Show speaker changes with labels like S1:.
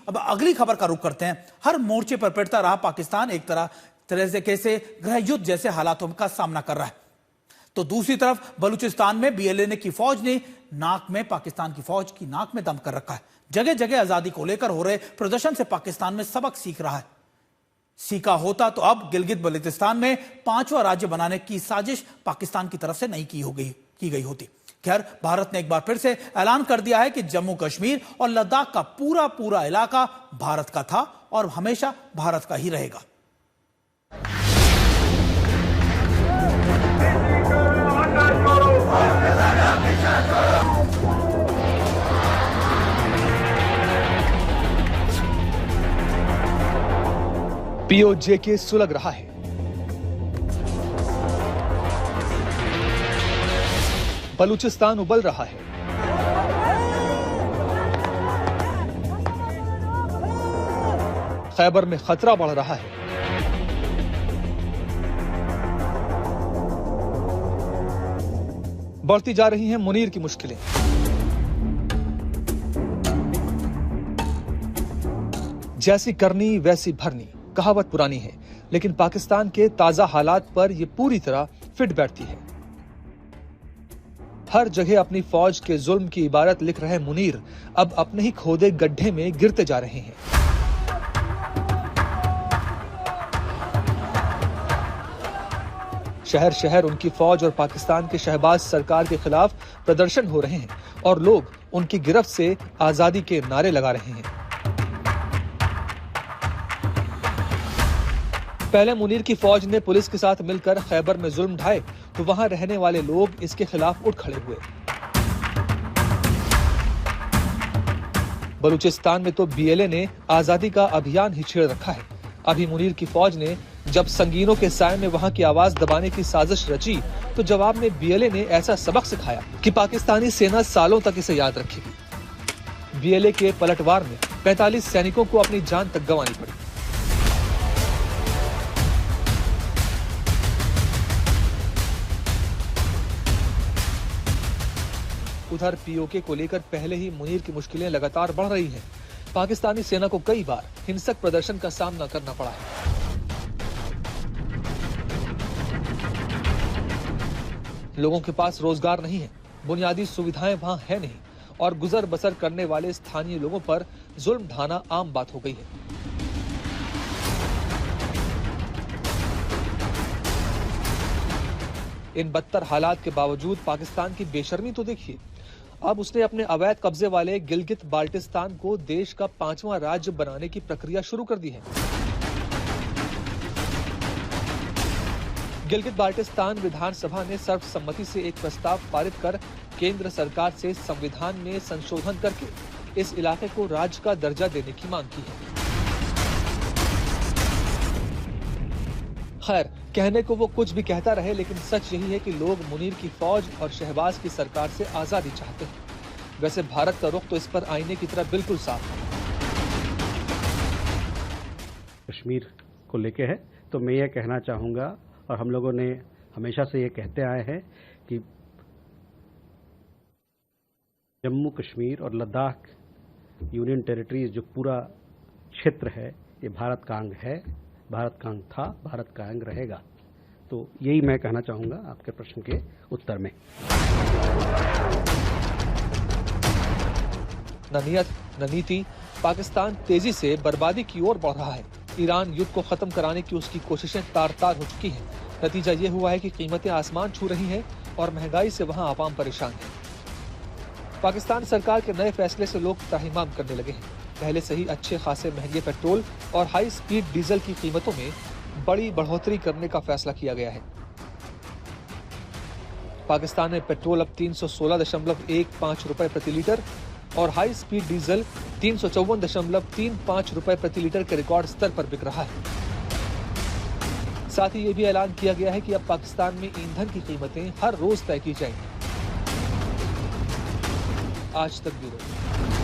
S1: अब अगली खबर का रुख करते हैं। हर मोर्चे पर पिटता रहा पाकिस्तान एक तरह से कैसे गृह युद्ध जैसे हालातों का सामना कर रहा है, तो दूसरी तरफ बलूचिस्तान में बीएलए की फौज ने पाकिस्तान की फौज की नाक में दम कर रखा है। जगह जगह आजादी को लेकर हो रहे प्रदर्शन से पाकिस्तान में सबक सीख रहा है। सीखा होता तो अब गिलगित बल्तिस्तान में 5वां राज्य बनाने की साजिश पाकिस्तान की तरफ से नहीं की गई होती। खैर, भारत ने एक बार फिर से ऐलान कर दिया है कि जम्मू कश्मीर और लद्दाख का पूरा इलाका भारत का था और हमेशा भारत का ही रहेगा।
S2: पीओजे सुलग रहा है। बलूचिस्तान उबल रहा है। खैबर में खतरा बढ़ रहा है। बढ़ती जा रही हैं मुनीर की मुश्किलें। जैसी करनी वैसी भरनी कहावत पुरानी है, लेकिन पाकिस्तान के ताजा हालात पर यह पूरी तरह फिट बैठती है। हर जगह अपनी फौज के जुल्म की इबारत लिख रहे मुनीर अब अपने ही खोदे गड्ढे में गिरते जा रहे हैं। शहर शहर उनकी फौज और पाकिस्तान के शहबाज सरकार के खिलाफ प्रदर्शन हो रहे हैं और लोग उनकी गिरफ्त से आजादी के नारे लगा रहे हैं। पहले मुनीर की फौज ने पुलिस के साथ मिलकर खैबर में जुल्म ढाए तो वहां रहने वाले लोग इसके खिलाफ उठ खड़े हुए। बलूचिस्तान में तो बीएलए ने आजादी का अभियान ही छेड़ रखा है। अभी मुनीर की फौज ने जब संगीनों के साए में वहां की आवाज दबाने की साजिश रची तो जवाब में बीएलए ने ऐसा सबक सिखाया कि पाकिस्तानी सेना सालों तक इसे याद रखेगी। बीएलए के पलटवार में 45 सैनिकों को अपनी जान तक गंवानी पड़ी। उधर पीओके को लेकर पहले ही मुनीर की मुश्किलें लगातार बढ़ रही हैं। पाकिस्तानी सेना को कई बार हिंसक प्रदर्शन का सामना करना पड़ा है। लोगों के पास रोजगार नहीं है, बुनियादी सुविधाएं वहां है नहीं और गुजर बसर करने वाले स्थानीय लोगों पर जुल्म ढाना आम बात हो गई है। इन बदतर हालात के बावजूद पाकिस्तान की बेशर्मी तो देखिए। अब उसने अपने अवैध कब्जे वाले गिलगित बाल्टिस्तान को देश का 5वां राज्य बनाने की प्रक्रिया शुरू कर दी है। गिलगित बाल्टिस्तान विधानसभा ने सर्वसम्मति से एक प्रस्ताव पारित कर केंद्र सरकार से संविधान में संशोधन करके इस इलाके को राज्य का दर्जा देने की मांग की है। खैर, कहने को वो कुछ भी कहता रहे, लेकिन सच यही है कि लोग मुनीर की फौज और शहबाज की सरकार से आजादी चाहते हैं। वैसे भारत का रुख तो इस पर आईने की तरह बिल्कुल साफ है।
S3: कश्मीर को लेके है तो मैं ये कहना चाहूँगा, और हम लोगों ने हमेशा से ये कहते आए हैं कि जम्मू कश्मीर और लद्दाख यूनियन टेरिटरीज जो पूरा क्षेत्र है ये भारत का अंग है, भारत का अंग था, भारत का अंग रहेगा। तो यही मैं कहना चाहूँगा आपके प्रश्न के उत्तर में।
S2: न नियत न नीति, पाकिस्तान तेजी से बर्बादी की ओर बढ़ रहा है। ईरान युद्ध को खत्म कराने की उसकी कोशिशें तार-तार हो चुकी हैं। नतीजा ये हुआ है कि कीमतें आसमान छू रही हैं और महंगाई से वहां आवाम परेशान है। पाकिस्तान सरकार के नए फैसले से लोग त्राहिमाम करने लगे हैं। पहले से ही अच्छे खासे महंगे पेट्रोल और हाई स्पीड डीजल की कीमतों में बड़ी बढ़ोतरी करने का फैसला किया गया है। पाकिस्तान में पेट्रोल अब 316.15 रुपए प्रति लीटर और हाई स्पीड डीजल 354.35 रुपए प्रति लीटर के रिकॉर्ड स्तर पर बिक रहा है। साथ ही ये भी ऐलान किया गया है कि अब पाकिस्तान में ईंधन की कीमतें हर रोज तय की जाएंगी। आज तक ब्यूरो।